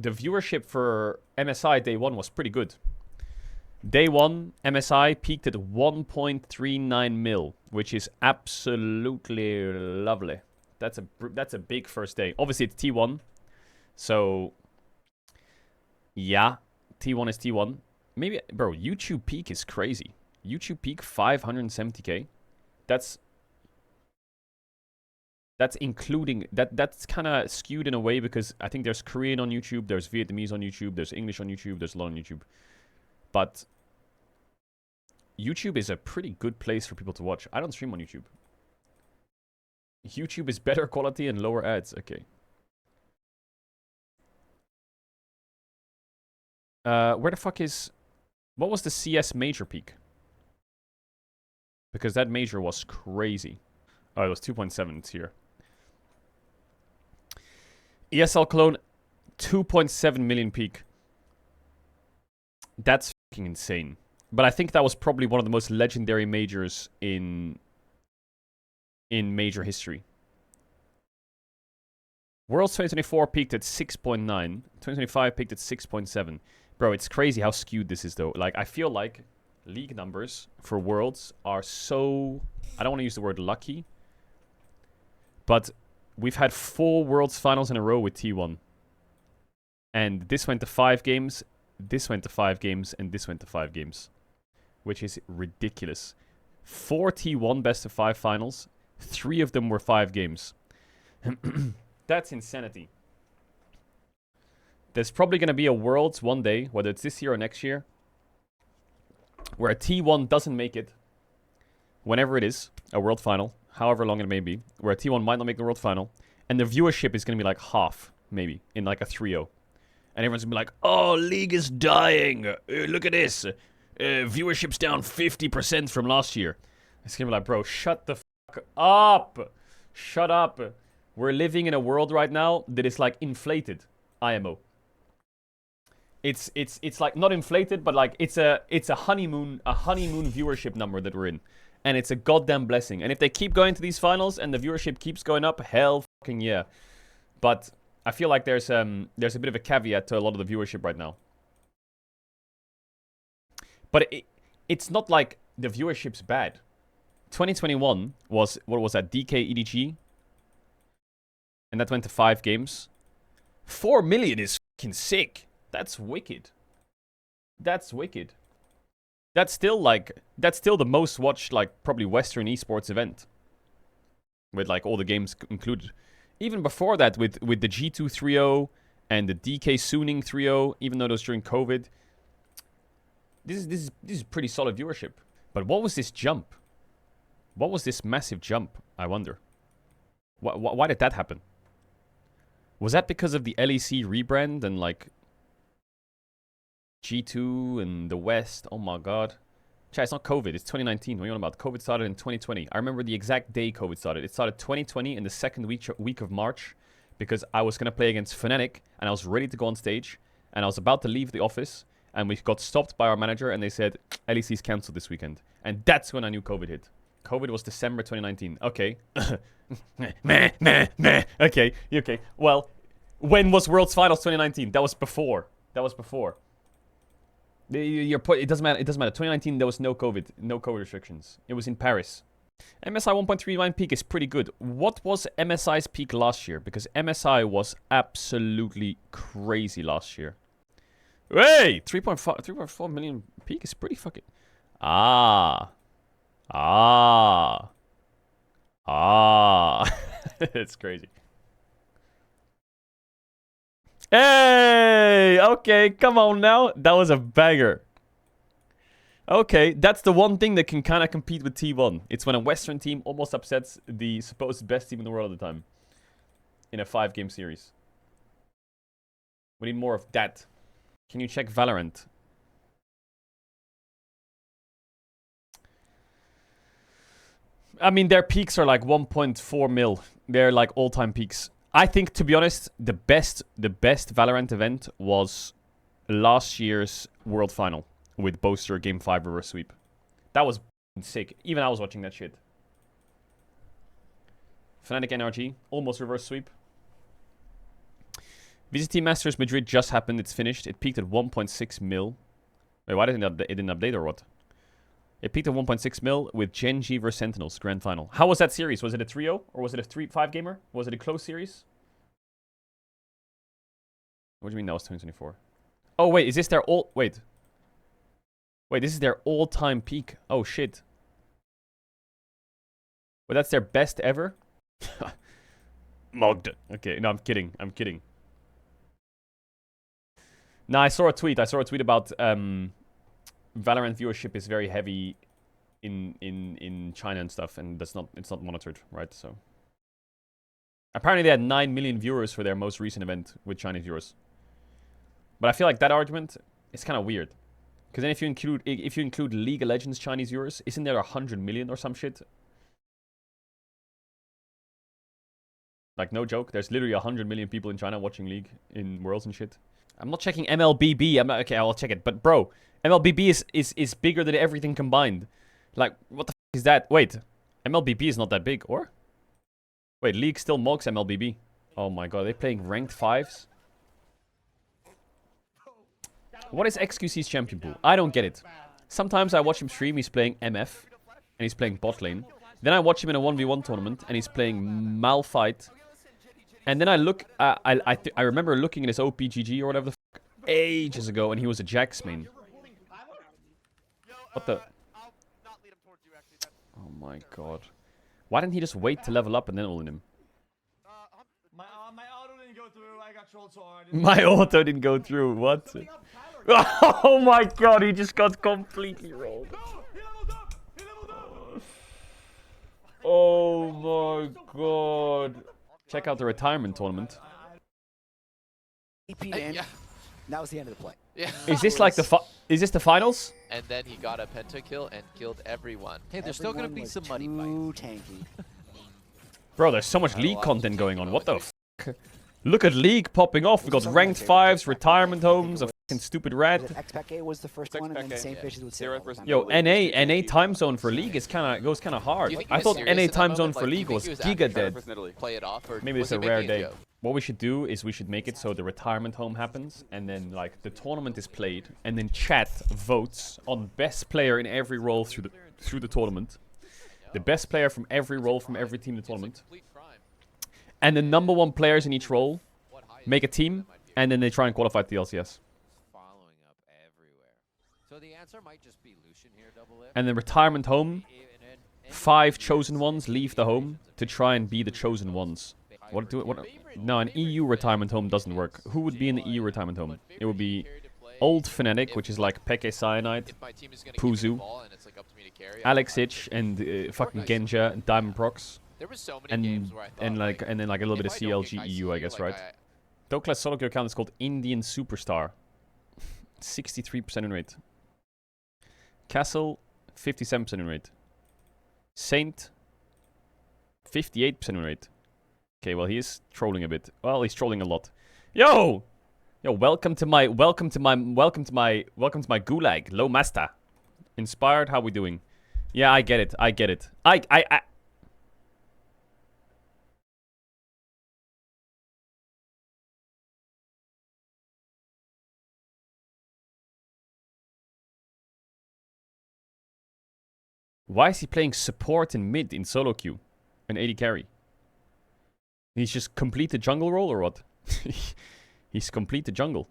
the viewership for MSI day one was pretty good. Day one, MSI peaked at 1.39 mil, which is absolutely lovely. That's a big first day. Obviously, it's T1, so yeah, T1 is T1. Maybe, bro, YouTube peak is crazy. YouTube peak 570k. That's including that's kind of skewed in a way because I think there's Korean on YouTube, there's Vietnamese on YouTube, there's English on YouTube, there's a lot on YouTube. But YouTube is a pretty good place for people to watch. I don't stream on YouTube. YouTube is better quality and lower ads. Okay. Where the fuck is... What was the CS major peak? Because that major was crazy. Oh, it was 2.7. It's here. ESL Cologne, 2.7 million peak. That's fucking insane. But I think that was probably one of the most legendary majors in major history. Worlds 2024 peaked at 6.9. 2025 peaked at 6.7. Bro, it's crazy how skewed this is, though. Like, I feel like league numbers for Worlds are so... I don't want to use the word lucky. But we've had 4 Worlds finals in a row with T1. And this went to 5 games, this went to 5 games, and this went to 5 games. Which is ridiculous. 4 T1 best of 5 finals. 3 of them were 5 games. That's insanity. There's probably going to be a Worlds one day, whether it's this year or next year, where a T1 doesn't make it, whenever it is, a World Final, however long it may be, where a T1 might not make the World Final, and the viewership is going to be like half, maybe, in like a 3-0. And everyone's going to be like, oh, League is dying. Look at this. Viewership's down 50% from last year. It's going to be like, bro, shut the fuck up. Shut up. We're living in a world right now that is like inflated IMO. It's like not inflated, but like it's a honeymoon viewership number that we're in. And it's a goddamn blessing. And if they keep going to these finals and the viewership keeps going up, hell fucking yeah. But I feel like there's a bit of a caveat to a lot of the viewership right now. But it's not like the viewership's bad. 2021 was, what was that, DK EDG? And that went to 5 games. 4 million is fucking sick. That's wicked. That's wicked. That's still the most watched, like, probably Western esports event. With, like, all the games included. Even before that, with the G2 3-0 and the DK Suning 3-0, even though it was during COVID. This is pretty solid viewership. But what was this jump? What was this massive jump, I wonder? Why did that happen? Was that because of the LEC rebrand and, like, G2 and the West? Oh my god. Chat, it's not COVID, it's 2019. What are you on about? COVID started in 2020. I remember the exact day COVID started. It started 2020 in the second week of March because I was going to play against Fnatic and I was ready to go on stage and I was about to leave the office and we got stopped by our manager and they said, LEC's cancelled this weekend. And that's when I knew COVID hit. COVID was December 2019. Okay. Okay. Well, when was Worlds Finals 2019? That was before. It doesn't matter. 2019, there was no COVID restrictions. It was in Paris. MSI 1.39 peak is pretty good. What was MSI's peak last year? Because MSI was absolutely crazy last year. Hey! 3.4 million peak is pretty fucking... It's crazy. Hey! Okay, come on now. That was a banger. Okay, that's the one thing that can kind of compete with T1. It's when a Western team almost upsets the supposed best team in the world at the time. In a 5-game series. We need more of that. Can you check Valorant? I mean, their peaks are like 1.4 mil. They're like all-time peaks. I think, to be honest, the best Valorant event was last year's World Final with Boaster Game 5 reverse sweep. That was sick. Even I was watching that shit. Fnatic NRG, almost reverse sweep. VCT Masters Madrid just happened. It's finished. It peaked at 1.6 mil. Wait, why didn't it didn't update or what? It peaked at 1.6 mil with Gen G vs Sentinels Grand Final. How was that series? Was it a 3-0 or was it a 3-5 gamer? Was it a close series? What do you mean that was 2024? Oh wait, is this their all? Wait, this is their all-time peak. Oh shit. Well, that's their best ever. Mugged. Okay, no, I'm kidding. I'm kidding. No, I saw a tweet. About Valorant viewership is very heavy in China and stuff, and it's not monitored, right? So apparently they had 9 million viewers for their most recent event with Chinese viewers. But I feel like that argument is kind of weird, because then if you include League of Legends Chinese viewers, isn't there 100 million or some shit? Like, no joke. There's literally 100 million people in China watching League in Worlds and shit. I'm not checking MLBB. I'm not... Okay, I'll check it. But, bro, MLBB is bigger than everything combined. Like, what the f*** is that? Wait. MLBB is not that big, or? Wait, League still mocks MLBB. Oh my god, are they playing ranked 5s? What is XQC's champion pool? I don't get it. Sometimes I watch him stream, he's playing MF. And he's playing bot lane. Then I watch him in a 1v1 tournament, and he's playing Malphite. And then I look, I remember looking at his OPGG or whatever the f*** ages ago, and he was a Jax main. What the? Oh my god. Why didn't he just wait to level up and then ult him? My auto didn't go through, I got trolled so hard. My auto didn't go through, what? Oh my god, he just got completely rolled. Oh my god. Check out the retirement tournament. Yeah. That was the end of the play. Yeah. Is this like is this the finals? And then he got a pentakill and killed everyone. Hey, there's still gonna be some money fights. fights. Tanky. Bro, there's so much League content going on. What the f***? Look at League popping off. We got ranked 5s, retirement homes, a fucking stupid rat. XPK was the first one, and then the same fishes would say. Yo, NA time zone for League is goes kind of hard. I thought NA time zone for League was giga dead. Play it off, or maybe it's a rare day. What we should do is we should make it so the retirement home happens, and then like the tournament is played, and then chat votes on best player in every role through the tournament. The best player from every role from every team in the tournament. And the number 1 players in each role make a team, and then they try and qualify to the LCS. And then retirement home, 5 chosen ones leave the home to try and be the chosen ones. No, an EU retirement home doesn't work. Who would be in the EU retirement home? It would be Old Fnatic, which is like Peke Cyanide, Puzu, Alex Hitch, and fucking Genja, and Diamond Prox. There were so many and games where I thought, and like a little bit of CLG EU, I guess, right? Doklas SoloQ account is called Indian Superstar. 63% in rate. Castle, 57% in rate. Saint, 58% in rate. Okay, well, he is trolling a bit. Well, he's trolling a lot. Yo, welcome to my gulag, low master. Inspired, how we doing? Yeah, I get it. I Why is he playing support in mid in SoloQ? An AD carry. He's just complete the jungle role or what? He's complete the jungle.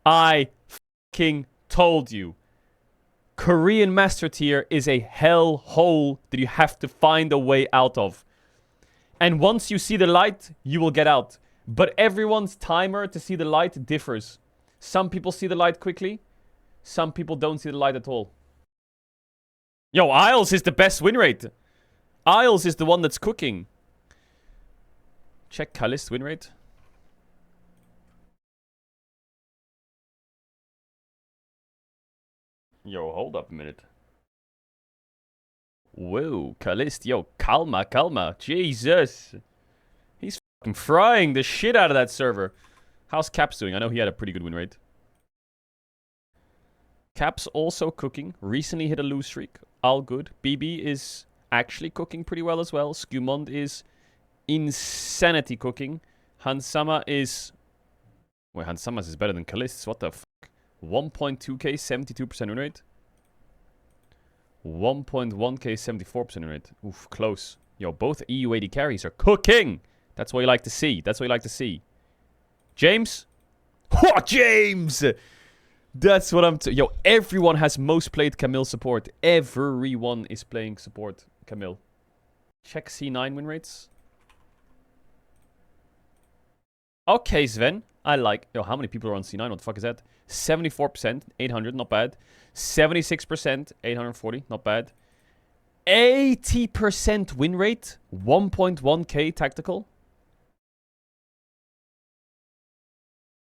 I fucking told you. Korean Master Tier is a hell hole that you have to find a way out of. And once you see the light, you will get out. But everyone's timer to see the light differs. Some people see the light quickly. Some people don't see the light at all. Yo, Isles is the best win rate. Isles is the one that's cooking. Check Kalist win rate. Yo, hold up a minute. Whoa, Kalist. Yo, calma. Jesus. He's fucking frying the shit out of that server. How's Caps doing? I know he had a pretty good win rate. Caps also cooking. Recently hit a lose streak. All good. BB is actually cooking pretty well as well. Skumond is insanity cooking. Hansama is... Wait, Hansama's is better than Calist's. What the fuck? 1.2k, 72% win rate. 1.1k, 74% win rate. Oof, close. Yo, both EU 80 carries are cooking! That's what you like to see. That's what you like to see. James? Oh, James! That's what I'm... Yo, everyone has most played Camille support. Everyone is playing support Camille. Check C9 win rates. Okay, Sven. I like... Yo, how many people are on C9? What the fuck is that? 74%, 800, not bad. 76%, 840, not bad. 80% win rate, 1.1k tactical.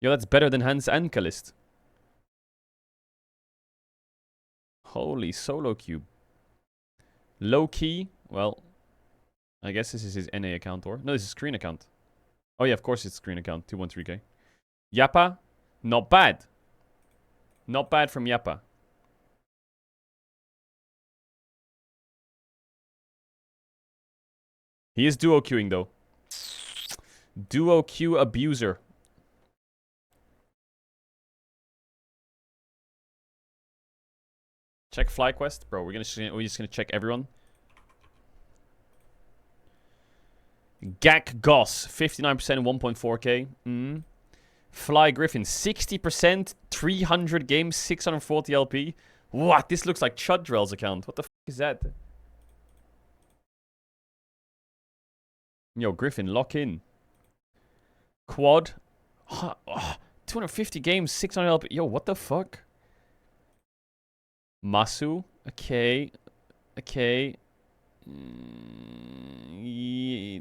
Yo, that's better than Hans and Calist. Holy SoloQ. Low key, well, I guess this is his NA account or... No, this is screen account. Oh yeah, of course it's screen account, 213k. Yappa, not bad. Not bad from Yappa. He is duo queuing though. Duo queue abuser. Check FlyQuest, bro. We're just gonna check everyone. Gak Goss, 59% 1.4k. Fly Griffin, 60%, 300 games, 640 LP. What? This looks like Caedrel's account. What the f is that? Yo, Griffin, lock in. Quad. 250 games, 600 LP. Yo, what the fuck? Masu. Okay. Okay.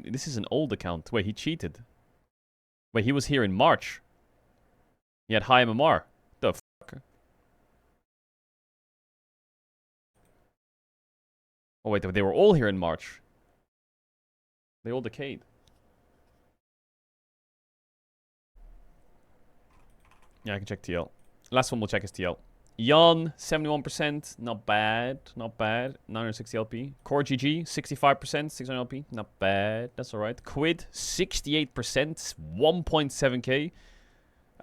This is an old account. Wait, he cheated. Wait, he was here in March. He had high MMR. The fuck? Oh wait, they were all here in March. They all decayed. Yeah, I can check TL. Last one we'll check is TL. Jan, 71%. Not bad. Not bad. 960 LP. Core GG, 65%. 600 LP. Not bad. That's alright. Quid, 68%. 1.7k.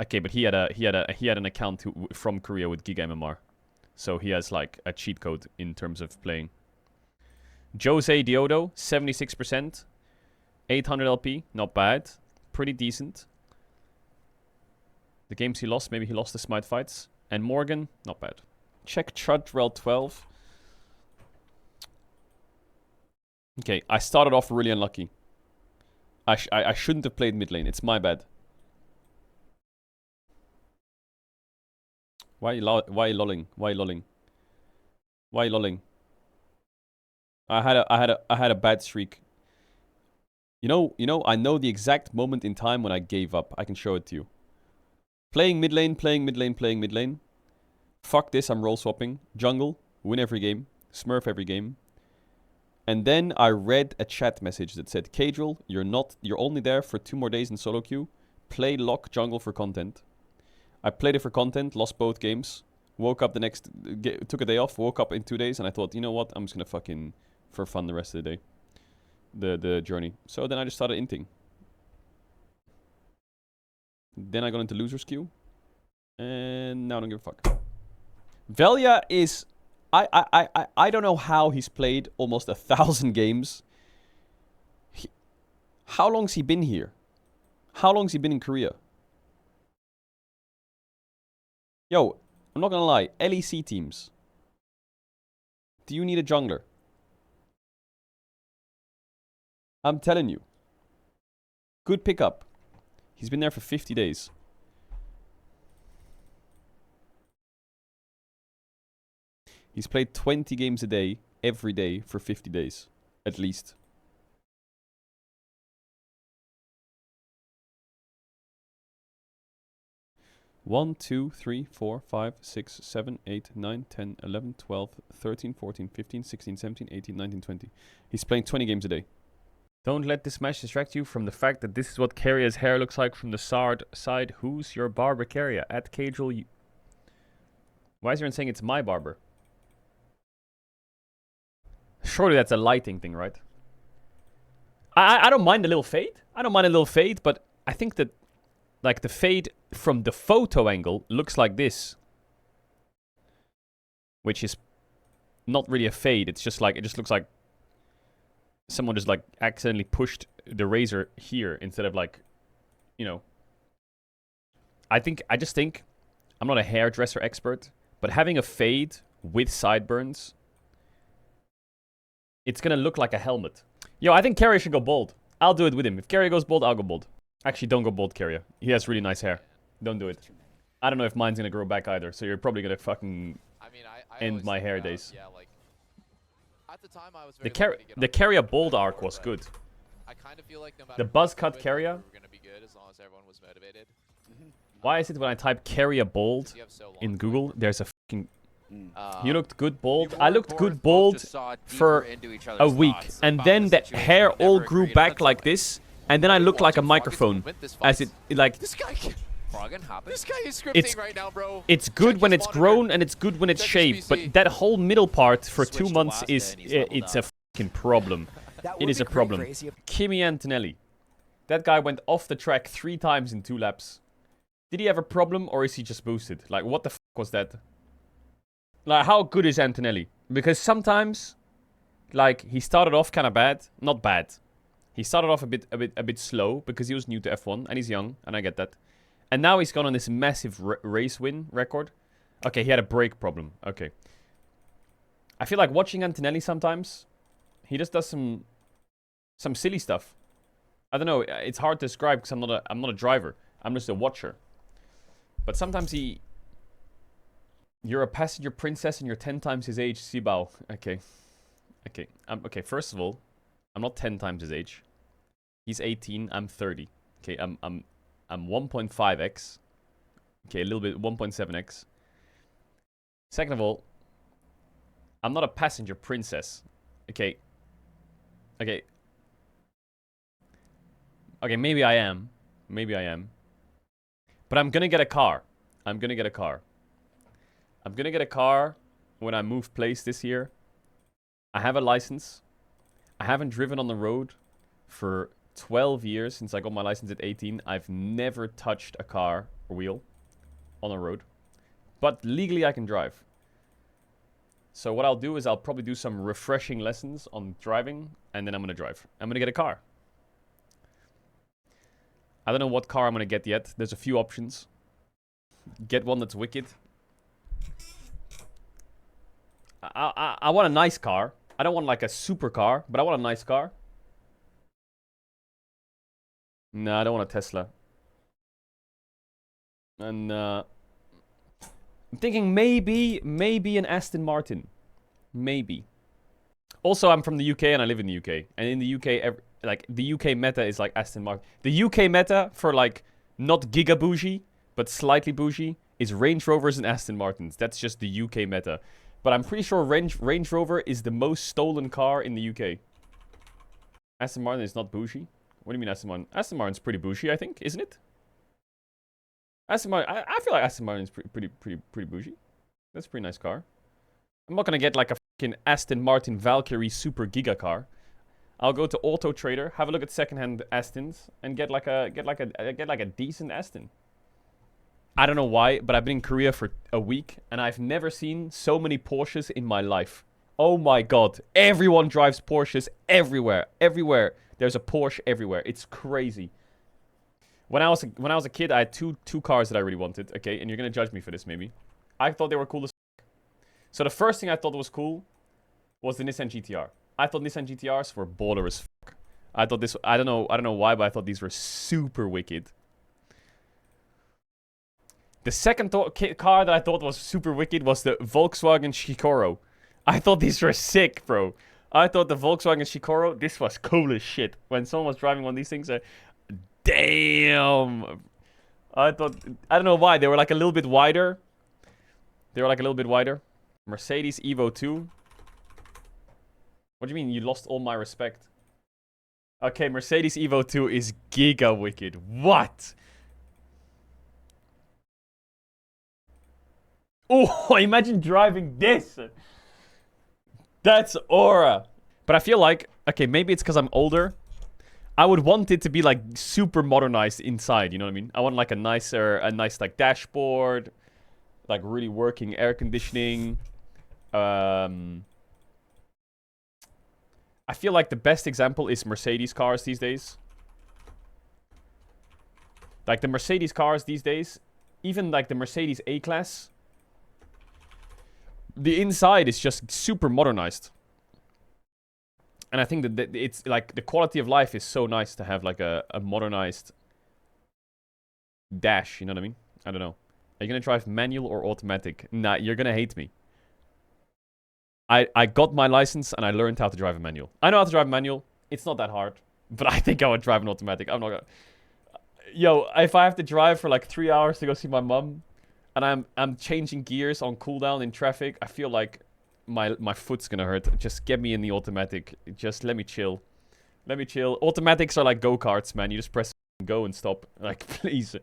Okay, but he had an account from Korea with Giga MMR. So he has like a cheat code in terms of playing. Jose Diodo, 76%. 800 LP. Not bad. Pretty decent. The games he lost, maybe he lost the Smite fights. And Morgan, not bad. Check Caedrel 12. Okay, I started off really unlucky. I shouldn't have played mid lane. It's my bad. Why are you lolling? Why are you lolling? Why are you lolling? I had a bad streak. You know, I know the exact moment in time when I gave up. I can show it to you. Playing mid lane, playing mid lane, playing mid lane. Fuck this, I'm role swapping. Jungle, win every game. Smurf every game. And then I read a chat message that said, Caedrel, you're only there for 2 more days in solo queue. Play lock jungle for content. I played it for content, lost both games. Woke up the next... took a day off, woke up in 2 days, and I thought, you know what? I'm just gonna fucking... for fun the rest of the day. The journey. So then I just started inting. Then I got into loser's queue. And now I don't give a fuck. Velia is... I don't know how he's played almost 1,000 games. How long's he been here? How long's he been in Korea? Yo, I'm not gonna lie. LEC teams. Do you need a jungler? I'm telling you. Good pickup. He's been there for 50 days. He's played 20 games a day, every day, for 50 days. At least. One, 2, 3, 4, 5, 6, 7, 8, 9, 10, 11, 12, 13, 14, 15, 16, 17, 18, 19, 20. He's playing 20 games a day. Don't let this match distract you from the fact that this is what Karia's hair looks like from the side. Who's your barber, Karia? At Caedrel. Why is everyone saying it's my barber? Surely that's a lighting thing, right? I don't mind a little fade. I don't mind a little fade, but I think that like the fade from the photo angle looks like this. Which is not really a fade. It's just like, it just looks like someone just like accidentally pushed the razor here instead of like, you know. I just think, I'm not a hairdresser expert, but having a fade with sideburns, it's gonna look like a helmet. Yo, I think Carrier should go bald. I'll do it with him. If Carrier goes bald, I'll go bald. Actually, don't go bald, Carrier. He has really nice hair. Don't do it. I don't know if mine's gonna grow back either, so you're probably gonna fucking end my hair days. Yeah, like, at the time I was the Carrier bald arc was good. I kind of feel like no matter The buzz cut Carrier. we were gonna be good as long as everyone was motivated. Why is it when I type Carrier bald in Google, there's a fucking... You looked good bald. I looked good bald for a week. And then the hair all grew back like this. And then I looked like a microphone. As it, like... This guy is scripting right now, bro. It's good when it's grown and it's good when it's shaved. But that whole middle part for 2 months is... it's a fucking problem. It is a problem. Kimi Antonelli. That guy went off the track 3 times in 2 laps. Did he have a problem or is he just boosted? Like, what the f was that? Like, how good is Antonelli? Because sometimes, like, he started off kind of bad. Not bad. He started off a bit slow because he was new to F1 and he's young, and I get that. And now he's gone on this massive race win record. Okay, he had a brake problem. Okay. I feel like watching Antonelli sometimes, he just does some silly stuff. I don't know. It's hard to describe because I'm not a driver. I'm just a watcher. But sometimes you're a passenger princess and you're 10 times his age, Sibao. Okay. Okay. Okay, first of all, I'm not 10 times his age. He's 18, I'm 30. Okay, I'm 1.5x. Okay, a little bit 1.7x. Second of all, I'm not a passenger princess. Okay. Okay. Okay, maybe I am. Maybe I am. But I'm gonna get a car. I'm gonna get a car. I'm gonna get a car when I move place this year. I have a license. I haven't driven on the road for 12 years since I got my license at 18. I've never touched a car or wheel on the road. But legally I can drive. So what I'll do is I'll probably do some refreshing lessons on driving, and then I'm gonna drive. I'm gonna get a car. I don't know what car I'm gonna get yet. There's a few options. Get one that's wicked. I want a nice car. I don't want like a super car, but I want a nice car. No, I don't want a Tesla. And I'm thinking maybe an Aston Martin. Maybe. Also, I'm from the UK and I live in the UK. And in the UK, like, the UK meta is like Aston Martin. The UK meta for, like, not giga bougie, but slightly bougie, is Range Rovers and Aston Martins. That's just the UK meta. But I'm pretty sure Range Rover is the most stolen car in the UK. Aston Martin is not bougie? What do you mean Aston Martin? Aston Martin's pretty bougie, I think, isn't it? Aston Martin, I feel like Aston Martin is pretty bougie. That's a pretty nice car. I'm not gonna get like a fucking Aston Martin Valkyrie super giga car. I'll go to Auto Trader, have a look at secondhand Astons, and get like a decent Aston. I don't know why, but I've been in Korea for a week, and I've never seen so many Porsches in my life. Oh my god, everyone drives Porsches everywhere. Everywhere. There's a Porsche everywhere. It's crazy. When I was a kid, I had two cars that I really wanted, okay? And you're gonna judge me for this, maybe. I thought they were cool as f***. So the first thing I thought was cool was the Nissan GTR. I thought Nissan GTRs were baller as f***. I thought this... I don't know why, but I thought these were super wicked. The second car that I thought was super wicked was the Volkswagen Chicoro. I thought these were sick, bro. I thought the Volkswagen Chicoro, this was cool as shit. When someone was driving one of these things, damn. I thought... I don't know why. They were like a little bit wider. Mercedes Evo 2. What do you mean you lost all my respect? Okay, Mercedes Evo 2 is giga wicked. What? Oh, imagine driving this. That's aura. But I feel like, okay, maybe it's because I'm older. I would want it to be like super modernized inside, you know what I mean? I want like a nice like dashboard, like really working air conditioning. I feel like the best example is Mercedes cars these days. Like the Mercedes cars these days, even like the Mercedes A-Class, the inside is just super modernized. And I think that it's like the quality of life is so nice to have like a modernized dash, you know what I mean? I don't know. Are you gonna drive manual or automatic? Nah, you're gonna hate me. I got my license and I learned how to drive a manual. I know how to drive a manual. It's not that hard. But I think I would drive an automatic. I'm not gonna... Yo, if I have to drive for like 3 hours to go see my mum and I'm changing gears on cooldown in traffic, I feel like my foot's gonna hurt. Just get me in the automatic. Just let me chill. Let me chill. Automatics are like go-karts, man. You just press go and stop. Like, please.